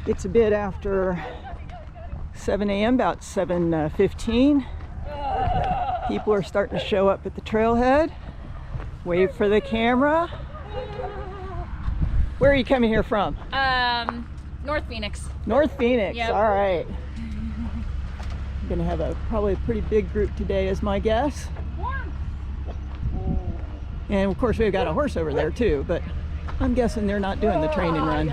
It's a bit after 7 a.m., about 7:15. People are starting to show up at the trailhead. Wave for the camera. Where are you coming here from? North Phoenix. North Phoenix, Yep. All right. I'm gonna have probably a pretty big group today is my guess. And of course we've got a horse over there too, but I'm guessing they're not doing the training run.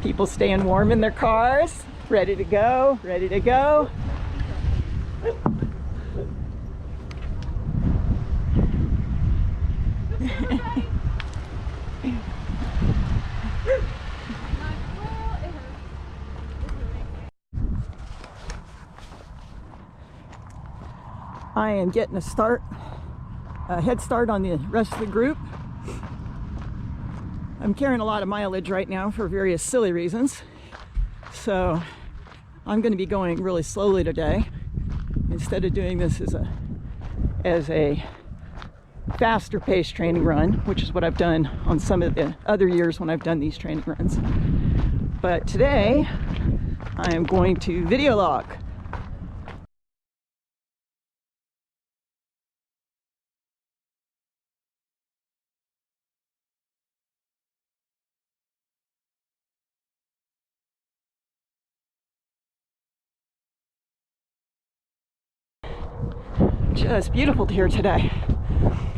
People staying warm in their cars, ready to go, ready to go. I am getting a head start on the rest of the group. I'm carrying a lot of mileage right now for various silly reasons. So I'm going to be going really slowly today. Instead of doing this as a faster paced training run, which is what I've done on some of the other years when I've done these training runs. But today I am going to video log. Just beautiful here today.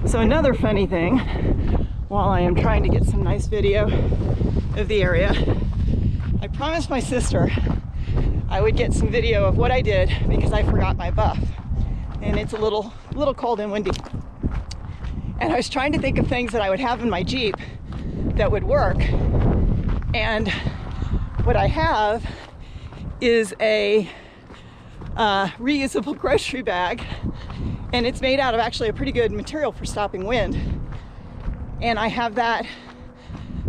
So another funny thing, while I am trying to get some nice video of the area, I promised my sister I would get some video of what I did because I forgot my buff. And it's a little cold and windy. And I was trying to think of things that I would have in my Jeep that would work. And what I have is a reusable grocery bag. And it's made out of actually a pretty good material for stopping wind. And I have that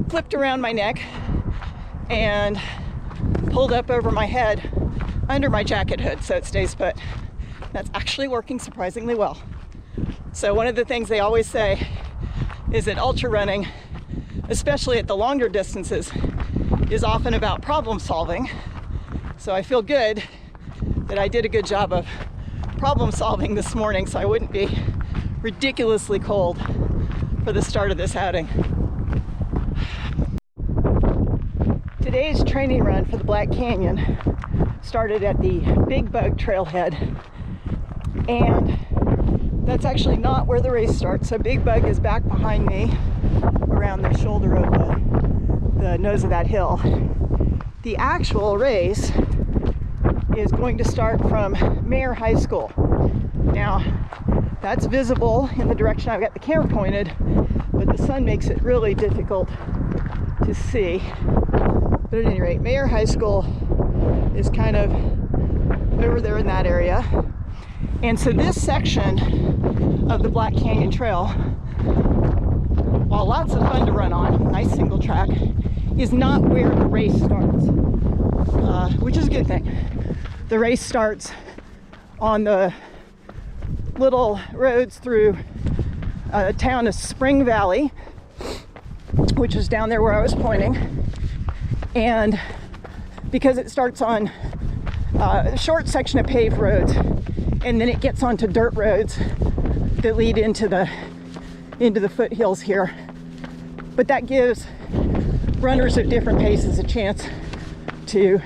flipped around my neck and pulled up over my head under my jacket hood so it stays put. That's actually working surprisingly well. So one of the things they always say is that ultra running, especially at the longer distances, is often about problem solving. So I feel good that I did a good job of problem solving this morning so I wouldn't be ridiculously cold for the start of this outing. Today's training run for the Black Canyon started at the Big Bug trailhead, and that's actually not where the race starts. So Big Bug is back behind me around the shoulder of the nose of that hill. The actual race is going to start from Mayer High School. Now, that's visible in the direction I've got the camera pointed, but the sun makes it really difficult to see. But at any rate, Mayer High School is kind of over there in that area. And so this section of the Black Canyon Trail, while lots of fun to run on, nice single track, is not where the race starts, which is a good thing. The race starts on the little roads through a town of Spring Valley, which is down there where I was pointing. And because it starts on a short section of paved roads, and then it gets onto dirt roads that lead into the foothills here. But that gives runners of different paces a chance to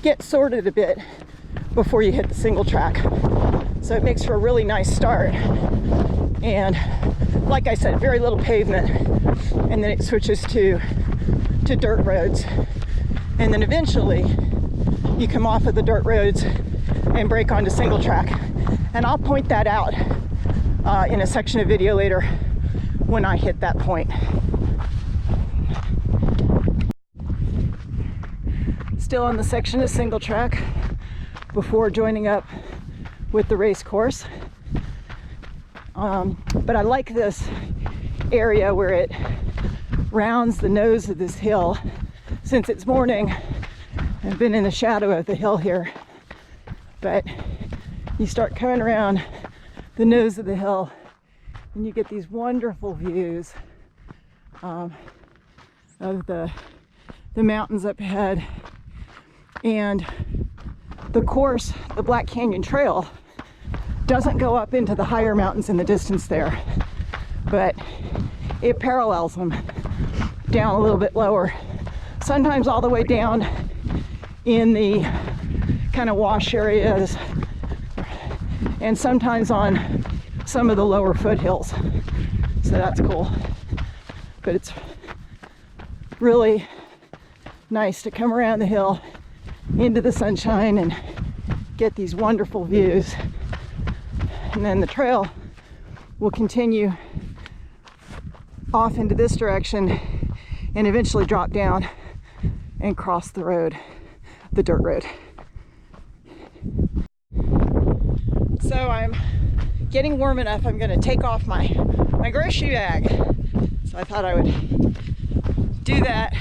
get sorted a bit before you hit the single track. So it makes for a really nice start. And like I said, very little pavement, and then it switches to dirt roads. And then eventually you come off of the dirt roads and break onto single track. And I'll point that out in a section of video later when I hit that point. Still on the section of single track before joining up with the race course. But I like this area where it rounds the nose of this hill. Since it's morning, I've been in the shadow of the hill here, but you start coming around the nose of the hill and you get these wonderful views of the mountains up ahead. And the course, the Black Canyon Trail, doesn't go up into the higher mountains in the distance there, but it parallels them down a little bit lower, sometimes all the way down in the kind of wash areas, and sometimes on some of the lower foothills. So that's cool. But it's really nice to come around the hill into the sunshine and get these wonderful views. And then the trail will continue off into this direction and eventually drop down and cross the road, the dirt road. So I'm getting warm enough, I'm gonna take off my grocery bag. So I thought I would do that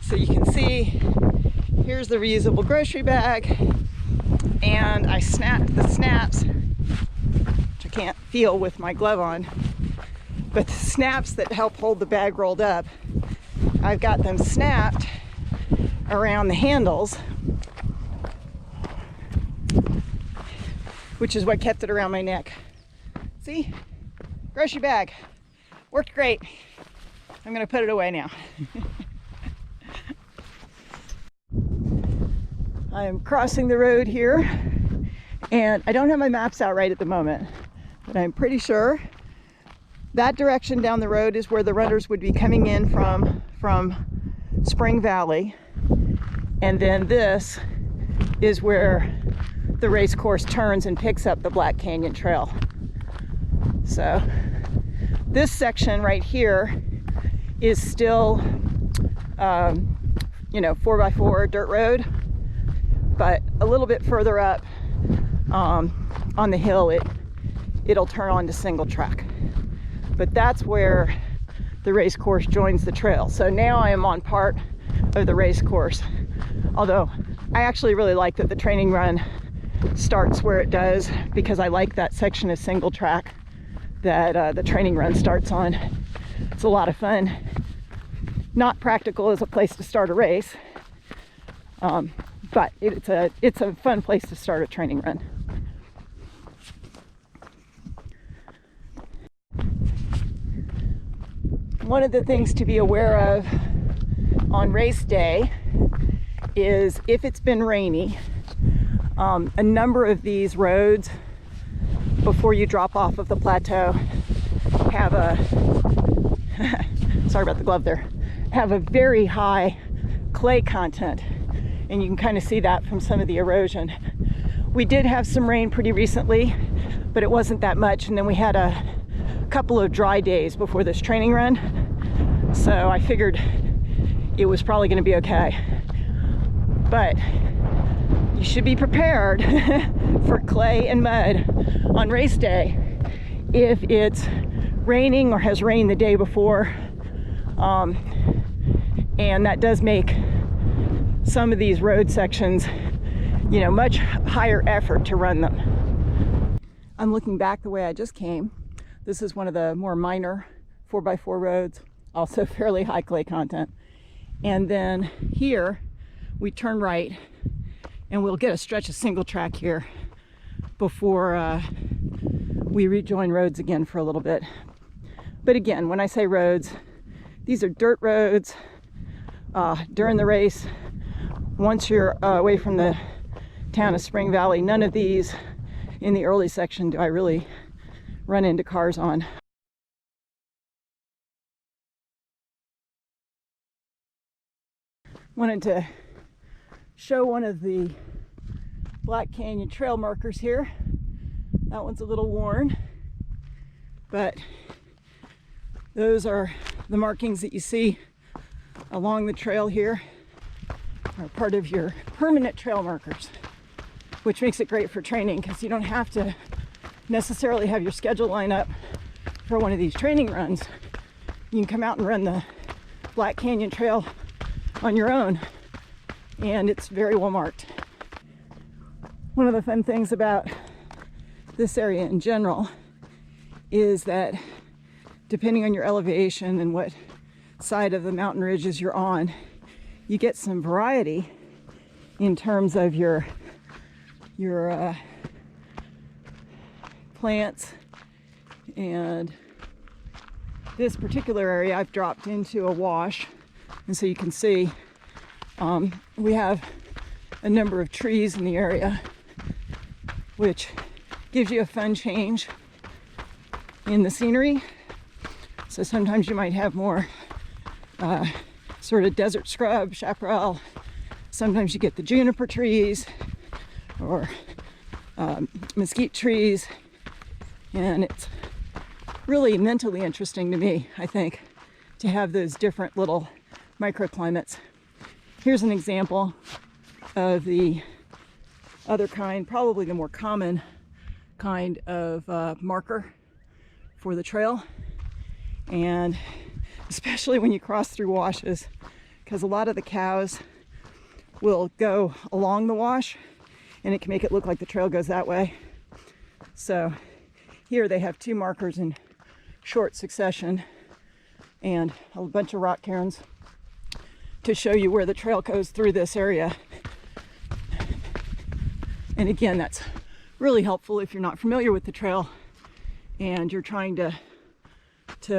so you can see. Here's the reusable grocery bag, and I snapped the snaps, which I can't feel with my glove on, but the snaps that help hold the bag rolled up, I've got them snapped around the handles, which is what kept it around my neck. See? Grocery bag. Worked great. I'm gonna put it away now. I am crossing the road here, and I don't have my maps out right at the moment, but I'm pretty sure that direction down the road is where the runners would be coming in from Spring Valley, and then this is where the race course turns and picks up the Black Canyon Trail. So this section right here is still 4x4 dirt road, but a little bit further up on the hill it'll turn on to single track. But that's where the race course joins the trail. So now I am on part of the race course, although I actually really like that the training run starts where it does, because I like that section of single track that the training run starts on. It's a lot of fun. Not practical as a place to start a race, but it's a fun place to start a training run. One of the things to be aware of on race day is if it's been rainy, a number of these roads before you drop off of the plateau have a sorry about the glove there, have a very high clay content, and you can kind of see that from some of the erosion. We did have some rain pretty recently, but it wasn't that much, and then we had a couple of dry days before this training run, so I figured it was probably going to be okay. But you should be prepared for clay and mud on race day if it's raining or has rained the day before, and that does make some of these road sections, much higher effort to run them. I'm looking back the way I just came. This is one of the more minor 4x4 roads, also fairly high clay content. And then here we turn right, and we'll get a stretch of single track here before we rejoin roads again for a little bit. But again, when I say roads, these are dirt roads. During the race, once you're away from the town of Spring Valley, none of these in the early section do I really run into cars on. Wanted to show one of the Black Canyon trail markers here. That one's a little worn, but those are the markings that you see along the trail here, are part of your permanent trail markers, which makes it great for training because you don't have to necessarily have your schedule line up for one of these training runs. You can come out and run the Black Canyon Trail on your own, and it's very well marked. One of the fun things about this area in general is that depending on your elevation and what side of the mountain ridges you're on, you get some variety in terms of your plants. And this particular area I've dropped into a wash, and so you can see we have a number of trees in the area, which gives you a fun change in the scenery. So sometimes you might have more sort of desert scrub, chaparral. Sometimes you get the juniper trees or mesquite trees, and it's really mentally interesting to me, I think, to have those different little microclimates. Here's an example of the other kind, probably the more common kind of marker for the trail. And especially when you cross through washes, because a lot of the cows will go along the wash and it can make it look like the trail goes that way. So here they have two markers in short succession and a bunch of rock cairns to show you where the trail goes through this area. And again, that's really helpful if you're not familiar with the trail and you're trying to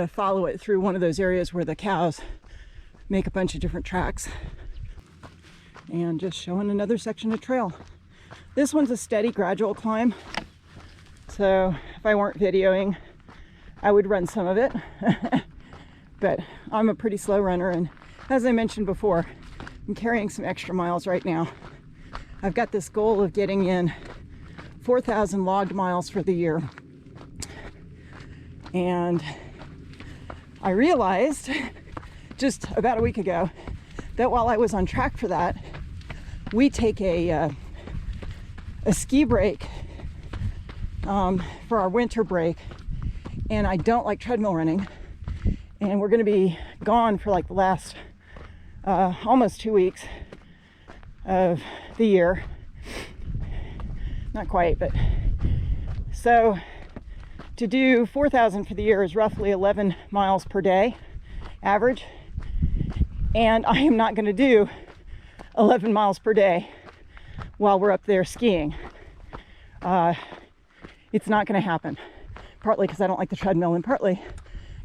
follow it through one of those areas where the cows make a bunch of different tracks. And just showing another section of trail. This one's a steady, gradual climb. So if I weren't videoing, I would run some of it. But I'm a pretty slow runner, and as I mentioned before, I'm carrying some extra miles right now. I've got this goal of getting in 4,000 logged miles for the year. And I realized just about a week ago that while I was on track for that, we take a ski break for our winter break, and I don't like treadmill running, and we're going to be gone for like the last almost 2 weeks of the year. Not quite, but so to do 4,000 for the year is roughly 11 miles per day average, and I am not going to do 11 miles per day while we're up there skiing. It's not going to happen, partly because I don't like the treadmill and partly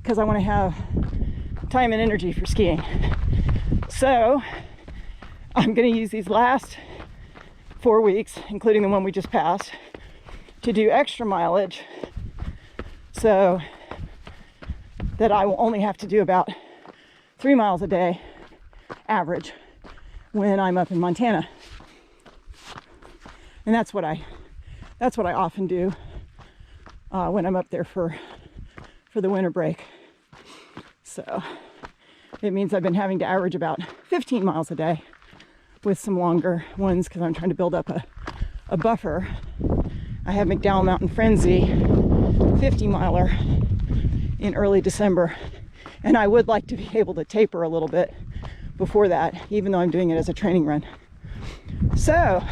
because I want to have time and energy for skiing. So I'm going to use these last 4 weeks, including the one we just passed, to do extra mileage so that I will only have to do about 3 miles a day average when I'm up in Montana. And that's what I often do when I'm up there for the winter break. So it means I've been having to average about 15 miles a day with some longer ones because I'm trying to build up a buffer. I have McDowell Mountain Frenzy 50 miler in early December, and I would like to be able to taper a little bit before that, even though I'm doing it as a training run. So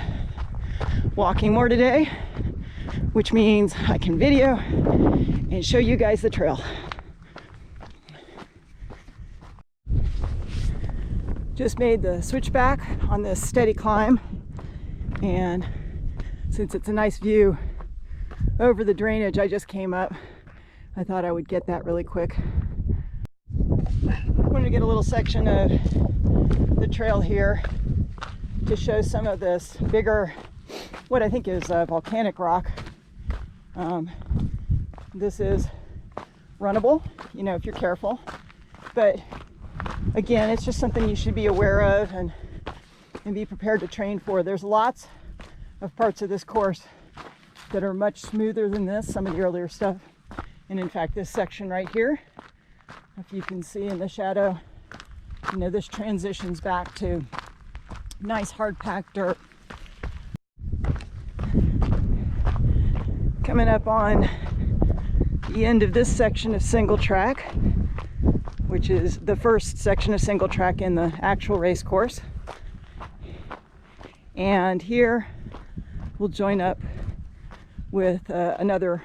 walking more today, which means I can video and show you guys the trail. Just made the switchback on this steady climb, and since it's a nice view over the drainage I just came up, I thought I would get that really quick. I wanted to get a little section of the trail here to show some of this bigger, what I think is volcanic rock. This is runnable, you know, if you're careful, but again, it's just something you should be aware of and be prepared to train for. There's lots of parts of this course that are much smoother than this, some of the earlier stuff. And in fact, this section right here, if you can see in the shadow, you know, this transitions back to nice hard packed dirt. Coming up on the end of this section of single track, which is the first section of single track in the actual race course. And here we'll join up with another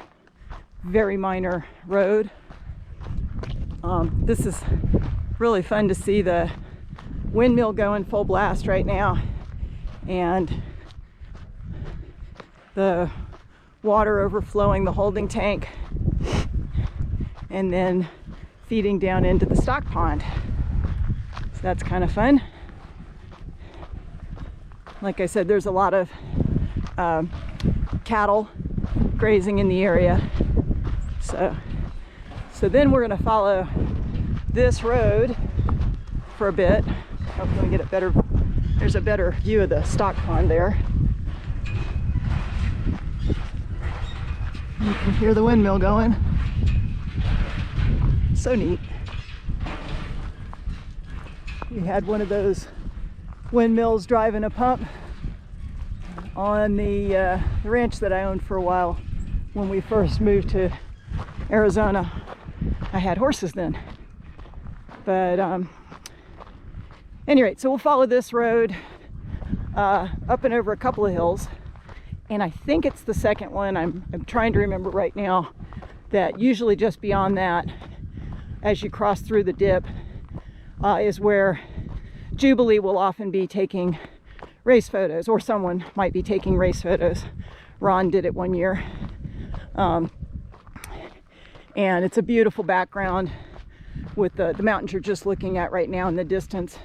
very minor road This is really fun to see the windmill going full blast right now, and the water overflowing the holding tank and then feeding down into the stock pond. So that's kind of fun. Like I said, there's a lot of cattle grazing in the area. So then we're going to follow this road for a bit. Hopefully we get a better, there's a better view of the stock pond there. You can hear the windmill going. So neat. We had one of those windmills driving a pump on the ranch that I owned for a while when we first moved to Arizona. I had horses then. But any rate, so we'll follow this road up and over a couple of hills. And I think it's the second one, I'm trying to remember right now, that usually just beyond that, as you cross through the dip, is where Jubilee will often be taking race photos, or someone might be taking race photos. Ron did it one year. And it's a beautiful background with the mountains you're just looking at right now in the distance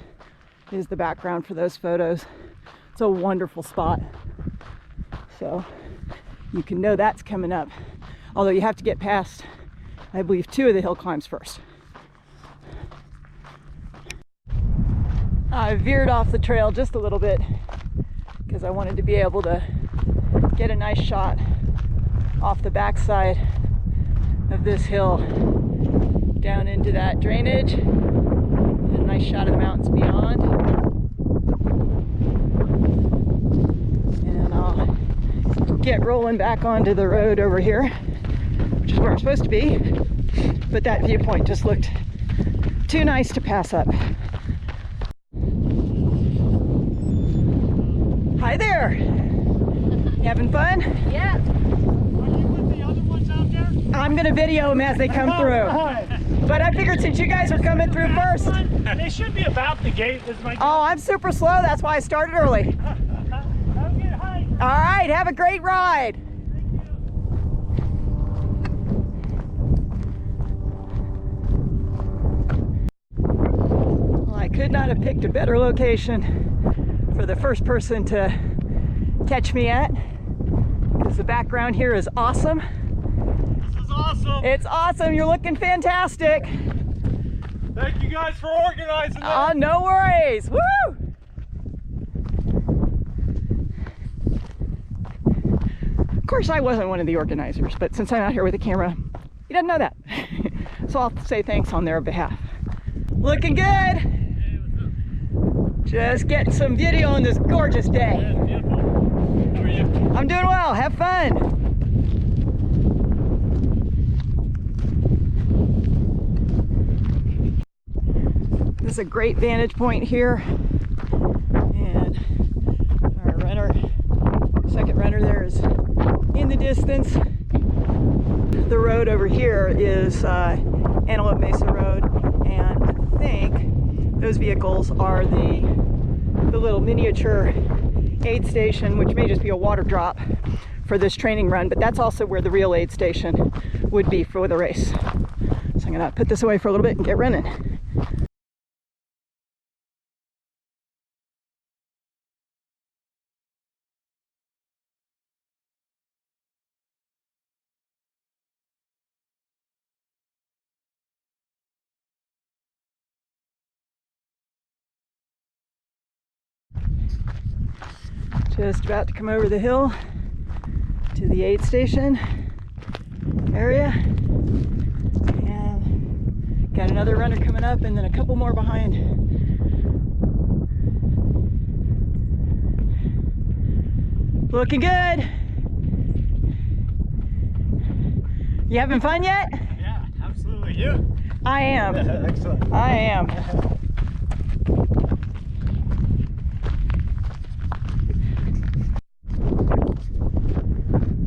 is the background for those photos. It's a wonderful spot. So you can know that's coming up. Although you have to get past, I believe, 2 of the hill climbs first. I veered off the trail just a little bit because I wanted to be able to get a nice shot off the backside of this hill down into that drainage. Get a nice shot of the mountains beyond. And I'll get rolling back onto the road over here, which is where I'm supposed to be. But that viewpoint just looked too nice to pass up. Hi there! You having fun? Yeah. Are you with the other ones out there? I'm gonna video them as they come through. But I figured since you guys are coming through first. They should be about the gate. Is my Oh, I'm super slow, that's why I started early. All right, have a great ride. Well, I could not have picked a better location for the first person to catch me at, because the background here is awesome. This is awesome. It's awesome, you're looking fantastic. Thank you guys for organizing Oh, that. no worries. Woo! Of course, I wasn't one of the organizers, but since I'm out here with a camera, he doesn't know that. So I'll say thanks on their behalf. Looking good. Just getting some video on this gorgeous day. Yeah, beautiful. How are you? I'm doing well. Have fun. This is a great vantage point here, and our runner, second runner there, is in the distance. The road over here is Antelope Mesa Road, and I think those vehicles are the little miniature aid station, which may just be a water drop for this training run, but that's also where the real aid station would be for the race. So I'm gonna put this away for a little bit and get running. Just about to come over the hill to the aid station area, and got another runner coming up and then a couple more behind. Looking good. You having fun yet? Yeah, absolutely. You? I am. Excellent. I am.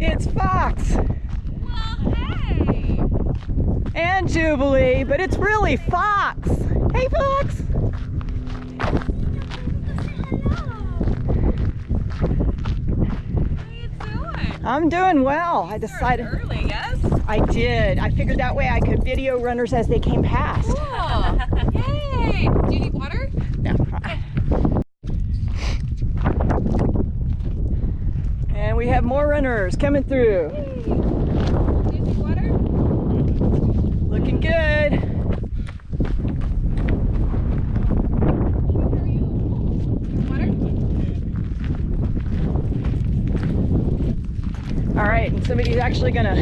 It's Fox Well, hey. and Jubilee, but it's really Fox. Hey, Fox. I'm doing well. I decided early, yes? I did. I figured that way I could video runners as they came past. Cool. Yay! Do you need water? No. And we have more runners coming through. Do you need water? Looking good. How are you? Water? All right, and somebody's actually gonna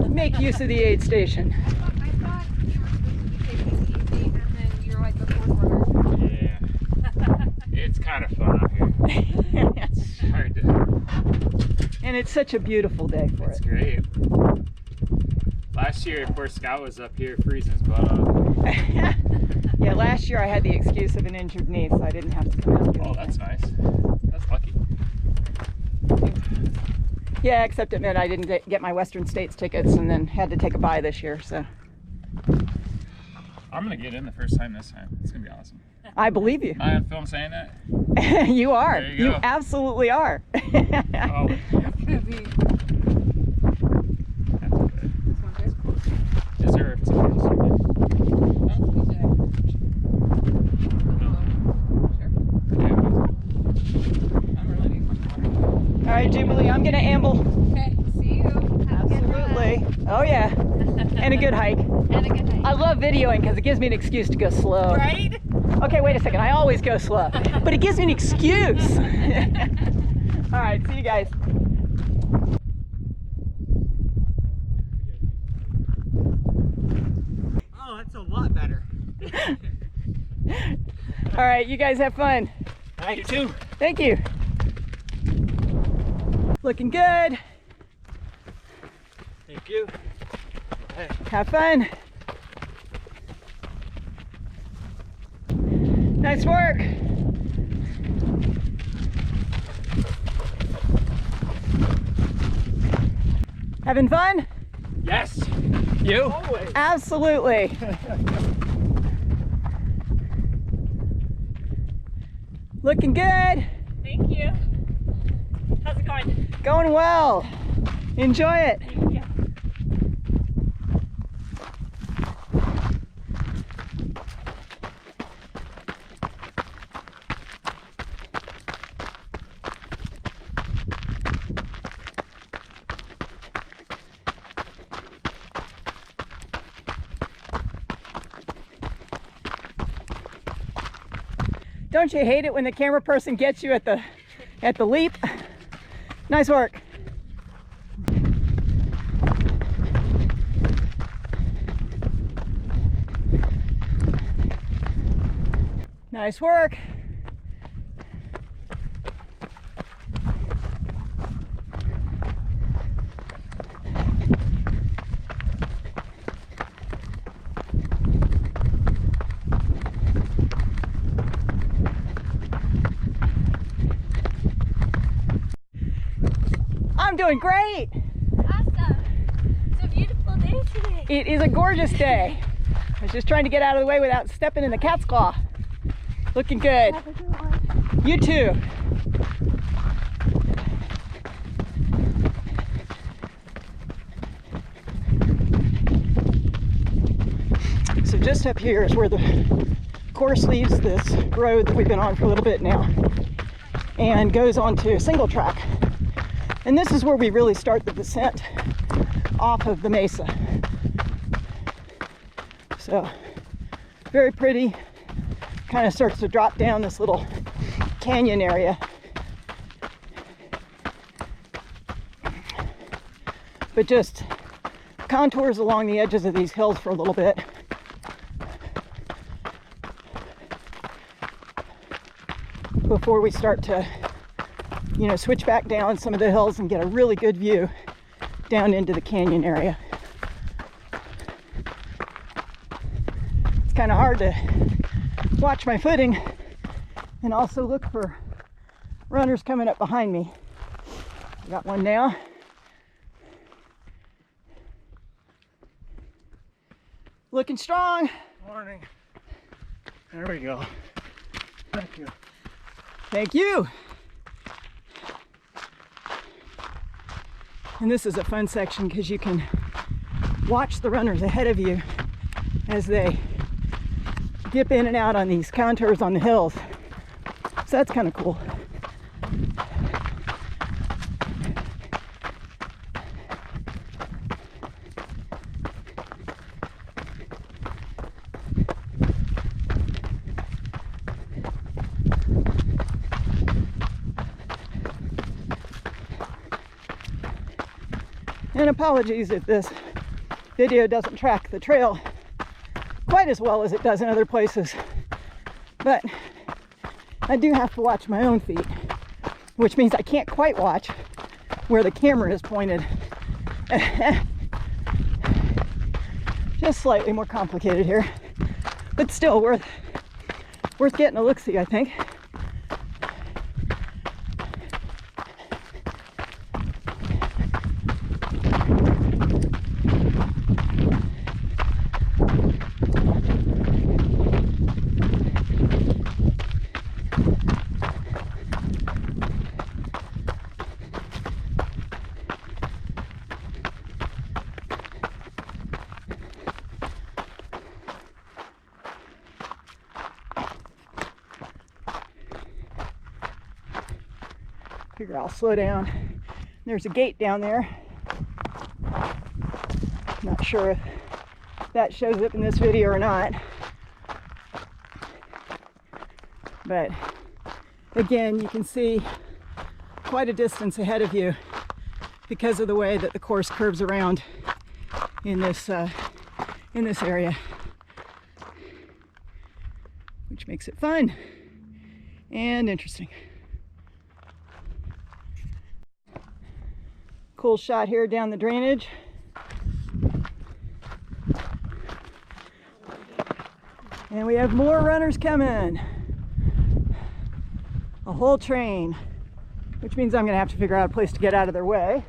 make use of the aid station. I thought you were supposed to be taking it easy and then you're like the fourth runner. Yeah. It's kind of fun out here. It's hard to. And it's such a beautiful day for It's it. great. Last year, poor Scott was up here freezing his butt off. Yeah, last year I had the excuse of an injured knee, so I didn't have to come out and do Oh, that's nice. That's lucky. Yeah, except it meant I didn't get my Western States tickets and then had to take a bye this year, so. I'm gonna get in the first time this time. It's gonna be awesome. I believe you. Am I on film saying that? You are. There you go. Absolutely are. Oh, It's gonna be that's good. this one too. Is there something else? All right, Jubilee, I'm gonna amble. Okay, see you. Have a good ride. Absolutely. Oh yeah, and a good hike. And a good night. I love videoing because it gives me an excuse to go slow. Right? Okay, wait a second. I always go slow, but it gives me an excuse. All right, see you guys. Oh, that's a lot better. All right, you guys have fun. You too. Thank you. Looking good. Thank you. Have fun. Nice work. Having fun? Yes. You? Always. Absolutely. Looking good. Thank you. How's it going? Going well. Enjoy it. Thank you. Don't you hate it when the camera person gets you at the leap? Nice work. Nice work. I'm doing great. Awesome. It's a beautiful day today. It is a gorgeous day. I was just trying to get out of the way without stepping in the cat's claw. Looking good. Have a good one. You too. So just up here is where the course leaves this road that we've been on for a little bit now and goes onto a single track. And this is where we really start the descent off of the mesa. So very pretty. Kind of starts to drop down this little canyon area. But just contours along the edges of these hills for a little bit. Before we start to, switch back down some of the hills and get a really good view down into the canyon area. It's kind of hard to watch my footing and also look for runners coming up behind me. Got one now. Looking strong. Morning. There we go. Thank you. Thank you. And this is a fun section because you can watch the runners ahead of you as they dip in and out on these contours on the hills. So that's kind of cool. And apologies if this video doesn't track the trail quite as well as it does in other places. But I do have to watch my own feet, which means I can't quite watch where the camera is pointed. Just slightly more complicated here, but still worth getting a look-see, I think. Figure I'll slow down. There's a gate down there. Not sure if that shows up in this video or not. But again, you can see quite a distance ahead of you because of the way that the course curves around in this area, which makes it fun and interesting. Cool shot here down the drainage. And we have more runners coming. A whole train, which means I'm gonna have to figure out a place to get out of their way.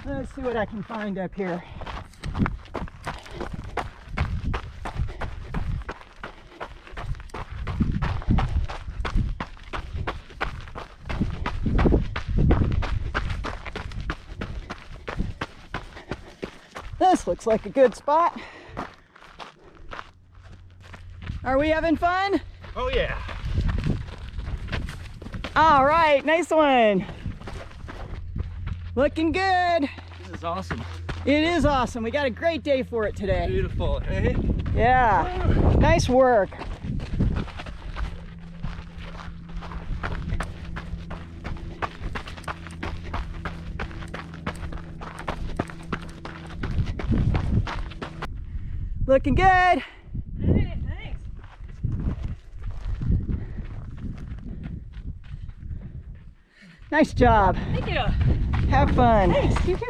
Let's see what I can find up here. This looks like a good spot. Are we having fun? Oh yeah. All right, nice one. Looking good. This is awesome. It is awesome. We got a great day for it today. Beautiful, hey? Yeah, nice work. Looking good. Hey, thanks. Nice job. Thank you. Have fun. Thanks, you too.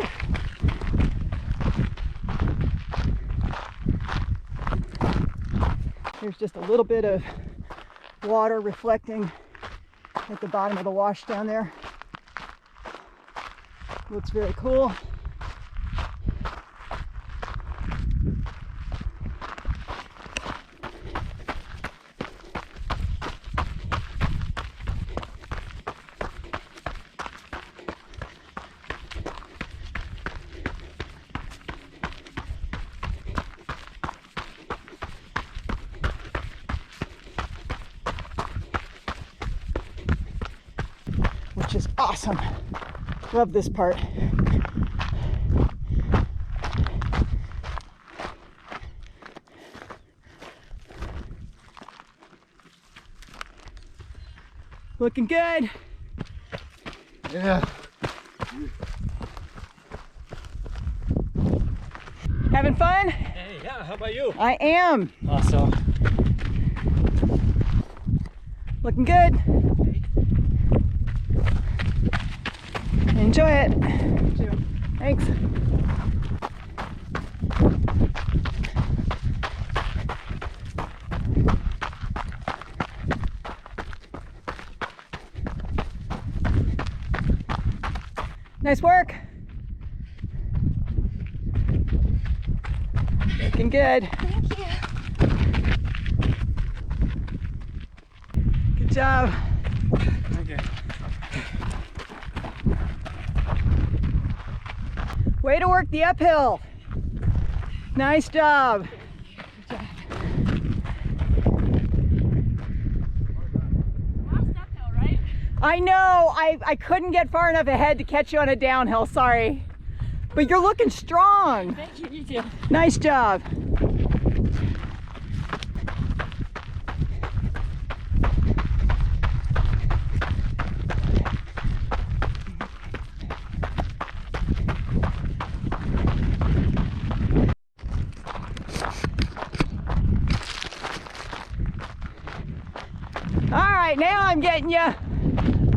There's just a little bit of water reflecting at the bottom of the wash down there. Looks very cool. Which is awesome. Love this part. Looking good. Yeah. Having fun? Hey, yeah, how about you? I am. Awesome. Looking good. Enjoy it. Thanks. Nice work. Looking good. Thank you. Good job. Okay. Way to work the uphill. Nice job. Last uphill, right? I know, I couldn't get far enough ahead to catch you on a downhill, sorry. But you're looking strong. Thank you, you too. Nice job. All right, now I'm getting you.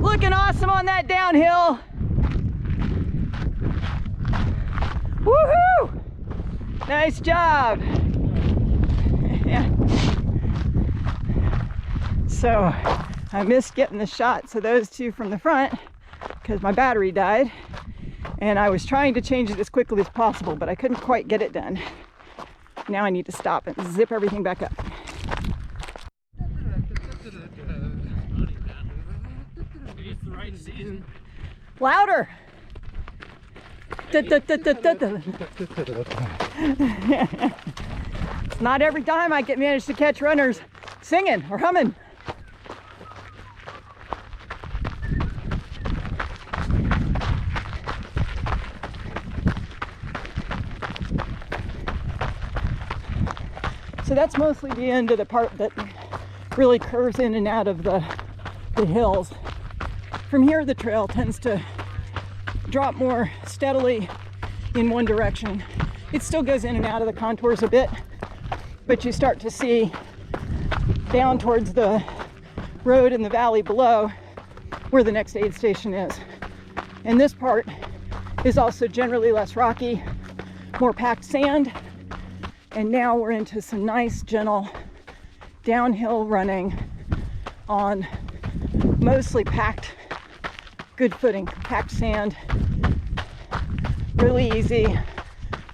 Looking awesome on that downhill. Woohoo! Nice job. So I missed getting the shots of those two from the front because my battery died, and I was trying to change it as quickly as possible, but I couldn't quite get it done. Now I need to stop and zip everything back up. It's the right season. Louder. It's not every time I can manage to catch runners singing or humming. So that's mostly the end of the part that really curves in and out of the hills. From here, the trail tends to drop more steadily in one direction. It still goes in and out of the contours a bit, but you start to see down towards the road in the valley below where the next aid station is. And this part is also generally less rocky, more packed sand. And now we're into some nice, gentle downhill running on mostly packed, good footing, packed sand. Really easy,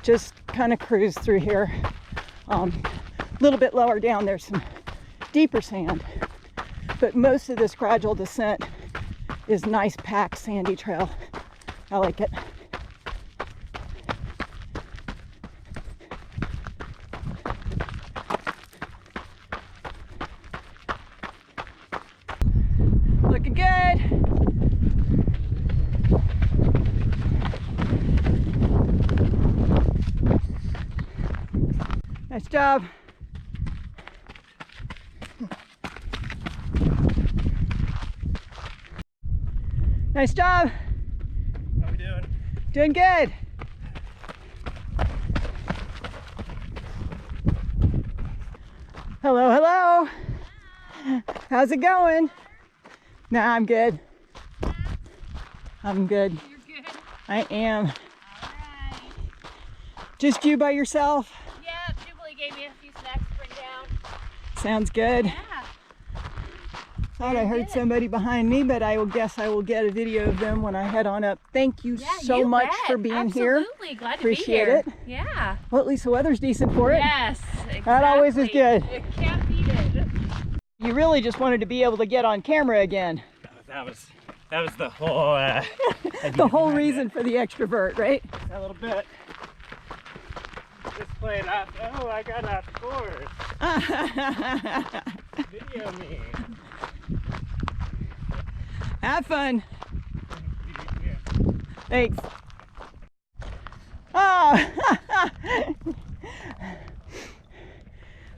just kind of cruise through here. A little bit lower down, there's some deeper sand, but most of this gradual descent is nice, packed, sandy trail. I like it. Looking good. Nice job. Nice job. How we doing? Doing good. Hello, hello. How's it going? Nah, I'm good. I'm good. You're good. I am. All right. Just you by yourself? Yeah, Jubilee gave me a few snacks to bring down. Sounds good. Yeah. Thought I heard somebody behind me, but I will guess I will get a video of them when I head on up. Thank you so you much bet. for being here. Absolutely. Glad to Appreciate be here. it. Yeah. Well, at least the weather's decent for it. Yes, exactly. That always is good. It can't beat it. You really just wanted to be able to get on camera again. That was the whole The whole reason for the extrovert, right? a little bit. Just playing off. Oh, I got off course. Video me. Have fun. Thanks. Oh,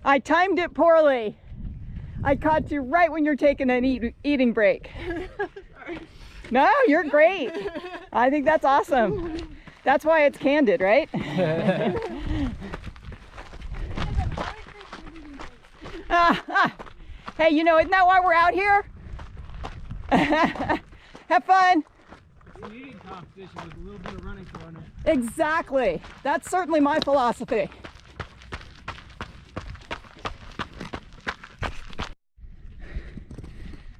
I timed it poorly. I caught you right when you're taking an eating break. No, you're great. I think that's awesome. That's why it's candid, right? Hey, you know, isn't that why we're out here? Have fun. It's an eating competition with a little bit of running thrown in. Exactly. That's certainly my philosophy.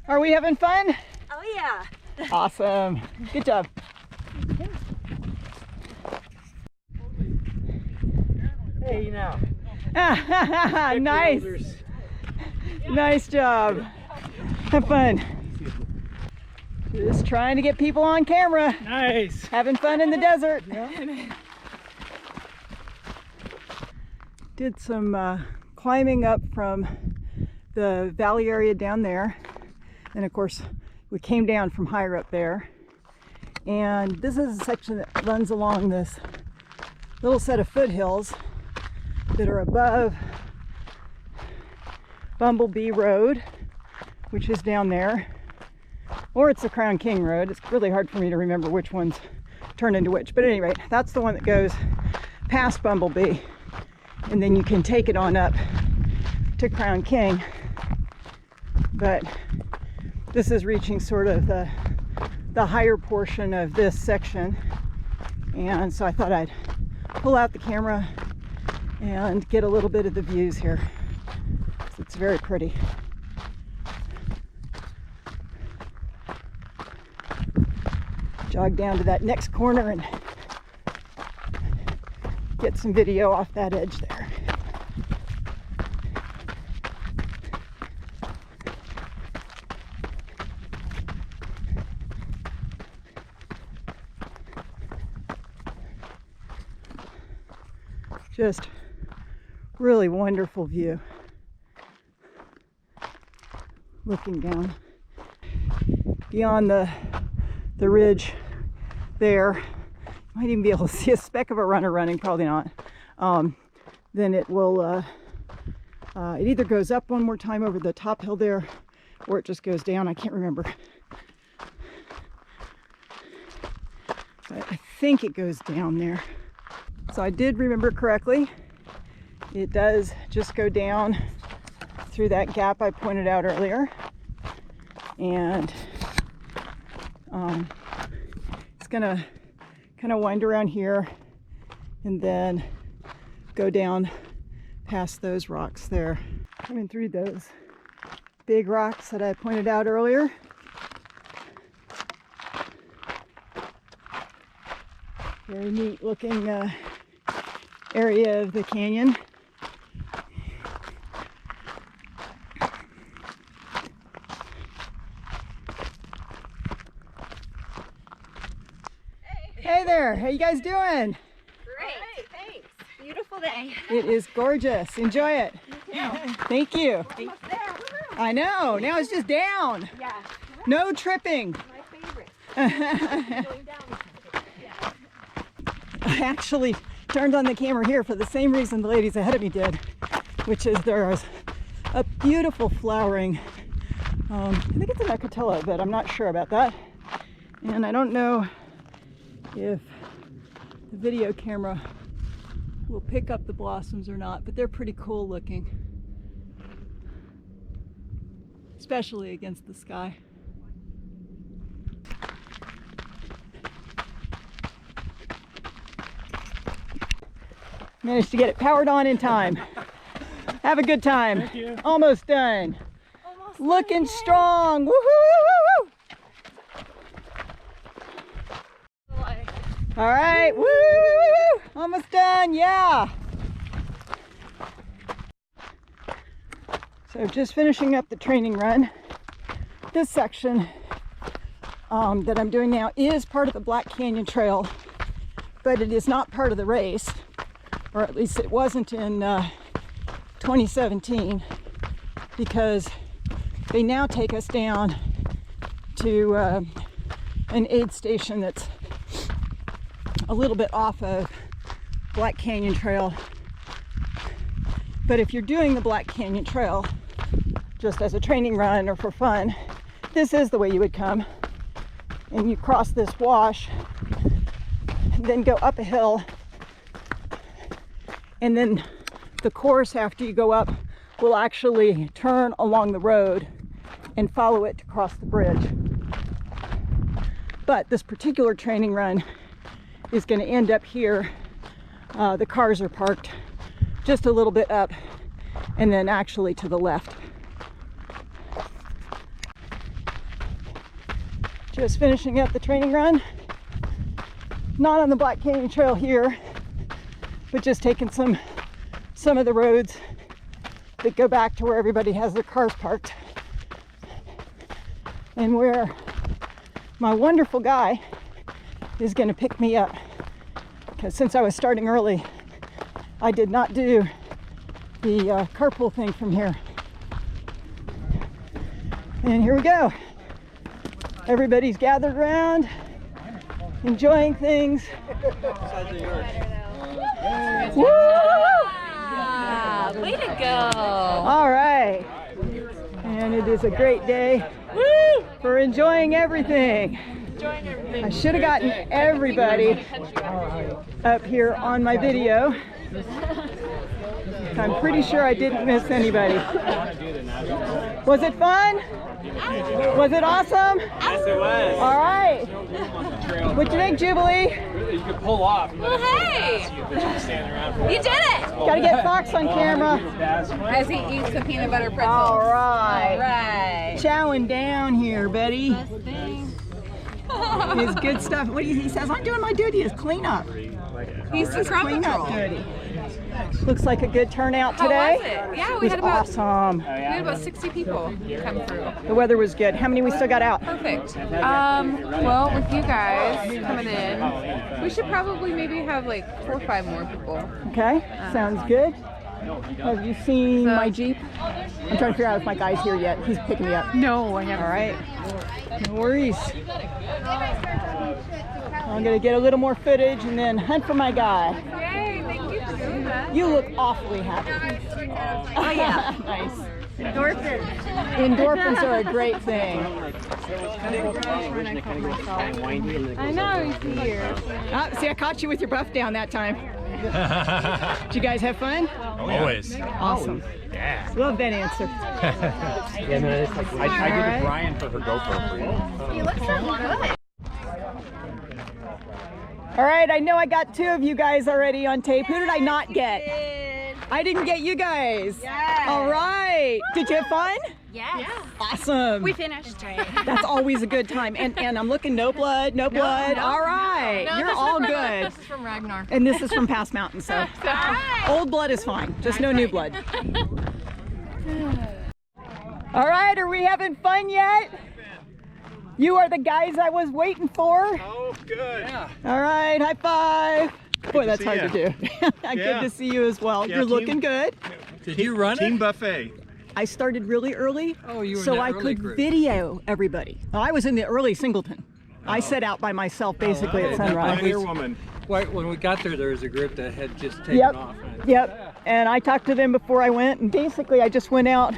Are we having fun? Oh, yeah. Awesome. Good job. Hey, now. Nice. Nice job. Have fun. Just trying to get people on camera. Nice. Having fun in the desert. Did some climbing up from the valley area down there. And of course, we came down from higher up there. And this is a section that runs along this little set of foothills that are above Bumblebee Road, which is down there. Or it's the Crown King Road. It's really hard for me to remember which one's turned into which. But at any rate, that's the one that goes past Bumblebee. And then you can take it on up to Crown King. But this is reaching sort of the higher portion of this section. And so I thought I'd pull out the camera and get a little bit of the views here. It's very pretty. Jog down to that next corner and get some video off that edge there. Just really wonderful view. Looking down beyond the ridge there, you might even be able to see a speck of a runner running, probably not. Then it will, it either goes up one more time over the top hill there, or it just goes down. I can't remember. But I think it goes down there. So I did remember correctly. It does just go down through that gap I pointed out earlier. And it's gonna kind of wind around here and then go down past those rocks there. Coming through those big rocks that I pointed out earlier. Very neat looking area of the canyon. Hey there, how you guys doing? Great, thanks. Beautiful day. It is gorgeous. Enjoy it. Thank you. Almost there. Woo-hoo. I know. Now it's just down. Yeah. No tripping. My favorite. Going down. Yeah. I actually turned on the camera here for the same reason the ladies ahead of me did, which is there's a beautiful flowering, I think it's an ecotilla, but I'm not sure about that. And I don't know if the video camera will pick up the blossoms or not, but they're pretty cool looking, especially against the sky. Managed to get it powered on in time. Have a good time. Thank you. Almost done. Almost Looking done. strong. Woohoo! All right. Woo! Almost done. Yeah. So just finishing up the training run. This section that I'm doing now is part of the Black Canyon Trail, but it is not part of the race, or at least it wasn't in 2017, because they now take us down to an aid station that's a little bit off of Black Canyon Trail. But if you're doing the Black Canyon Trail just as a training run or for fun, this is the way you would come. And you cross this wash and then go up a hill, and then the course after you go up will actually turn along the road and follow it to cross the bridge. But this particular training run is going to end up here. The cars are parked just a little bit up and then actually to the left. Just finishing up the training run. not on the Black Canyon Trail here, but just taking some of the roads that go back to where everybody has their cars parked, and where my wonderful guy is going to pick me up, because since I was starting early, I did not do the carpool thing from here. And here we go. Everybody's gathered around, enjoying things. Woo! Way to go! All right. And it is a great day for enjoying everything. I should have gotten everybody up here on my video. I'm pretty sure I didn't miss anybody. Was it fun? Was it awesome? Yes, it was. All right. What'd you think, Jubilee? You could pull off. Well, hey! You did it! Gotta get Fox on camera. As he eats the peanut butter pretzels. All right. Right. Chowing down here, Betty. His good stuff. What he says, I'm doing my duty is clean up. He's the crop Clean up control. duty. Looks like a good turnout How today. was it? Yeah, It we was had about awesome. we had about 60 people come through. The weather was good. How many we still got out? Perfect. Well, with you guys coming in, we should probably maybe have like 4 or 5 more people. Okay, sounds good. Have you seen my Jeep? I'm trying to figure out if my guy's here yet. He's picking me up. No, I haven't. All right, no worries. I'm gonna get a little more footage and then hunt for my guy. Yay, thank you for doing that. You look awfully happy. Oh yeah. Nice. Endorphins. Endorphins are a great thing. I know, he's here. Ah, see, I caught you with your buff down that time. Did you guys have fun? Always. Awesome. Yeah. Love that answer. Yeah, no, it's like, I give it to Brian for her GoPro for you. You look so good. All right, I know I got 2 of you guys already on tape. Who did I not get? I didn't get you guys. Yes. All right. Did you have fun? Yes. Awesome. We finished. That's always a good time. And I'm looking no blood, no blood. All right. No, You're this is all from- good. This is from Ragnar. And this is from Pass Mountain, so old blood is fine. Just no new blood. All right, are we having fun yet? You are the guys I was waiting for. Oh, good. Yeah. All right, high five. Boy, that's hard to do. Good to see you as well. Yeah, You're team- looking good. Did you run Team it? buffet. I started really early, Oh, you were in so that I early could group. video everybody. I was in the early singleton. I set out by myself basically at sunrise. Pioneer woman. When we got there was a group that had just taken Yep, off. yep. And I talked to them before I went, and basically I just went out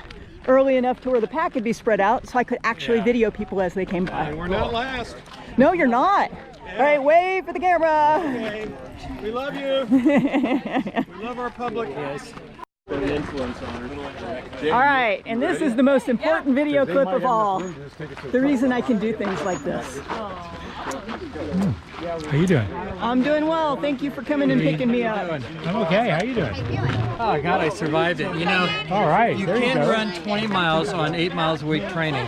early enough to where the pack could be spread out so I could actually video people as they came by. And we're not last. No, you're not. All right, wave for the camera. Okay. We love you. We love our public. Yes. An influence on her. All right, and this is the most important video clip of all. The reason I can do things like this. How you doing? I'm doing well. Thank you for coming and picking me up. I'm okay. How you doing? Oh God, I survived it. You know, All right. you there can't you go. run 20 miles on 8 miles a week training.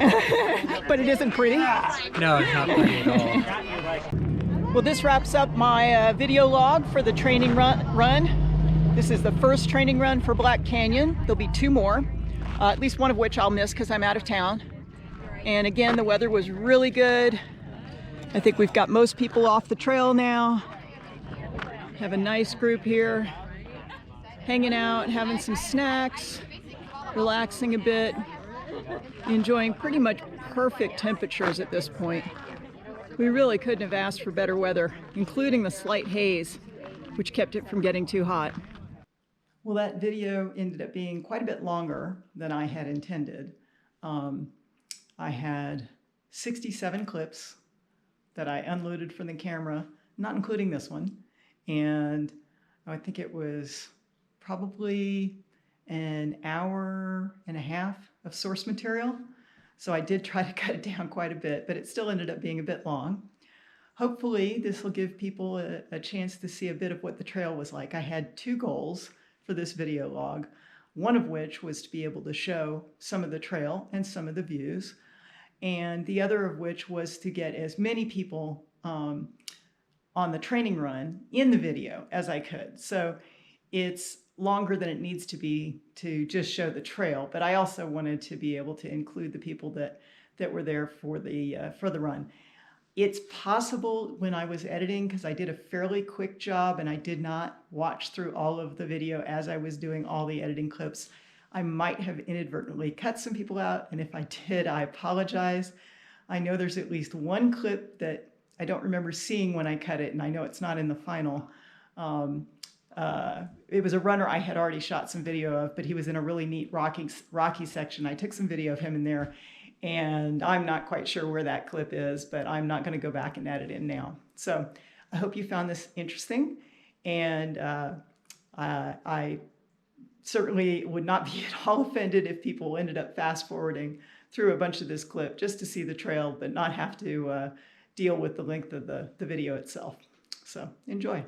But it isn't pretty. No, it's not pretty at all. Well, this wraps up my video log for the training run. This is the first training run for Black Canyon. There'll be 2 more, at least one of which I'll miss because I'm out of town. And again, the weather was really good. I think we've got most people off the trail now. Have a nice group here, hanging out, having some snacks, relaxing a bit, enjoying pretty much perfect temperatures at this point. We really couldn't have asked for better weather, including the slight haze, which kept it from getting too hot. Well, that video ended up being quite a bit longer than I had intended. I had 67 clips that I unloaded from the camera, not including this one. And I think it was probably an hour and a half of source material. So I did try to cut it down quite a bit, but it still ended up being a bit long. Hopefully this will give people a chance to see a bit of what the trail was like. I had 2 goals for this video log, one of which was to be able to show some of the trail and some of the views, and the other of which was to get as many people on the training run in the video as I could. So it's longer than it needs to be to just show the trail, but I also wanted to be able to include the people that were there for the run. It's possible when I was editing, because I did a fairly quick job and I did not watch through all of the video as I was doing all the editing clips, I might have inadvertently cut some people out, and if I did, I apologize. I know there's at least one clip that I don't remember seeing when I cut it, and I know it's not in the final. It was a runner I had already shot some video of, but he was in a really neat rocky section. I took some video of him in there, and I'm not quite sure where that clip is, but I'm not going to go back and edit it in now. So I hope you found this interesting, and I certainly would not be at all offended if people ended up fast forwarding through a bunch of this clip just to see the trail, but not have to deal with the length of the video itself. So enjoy.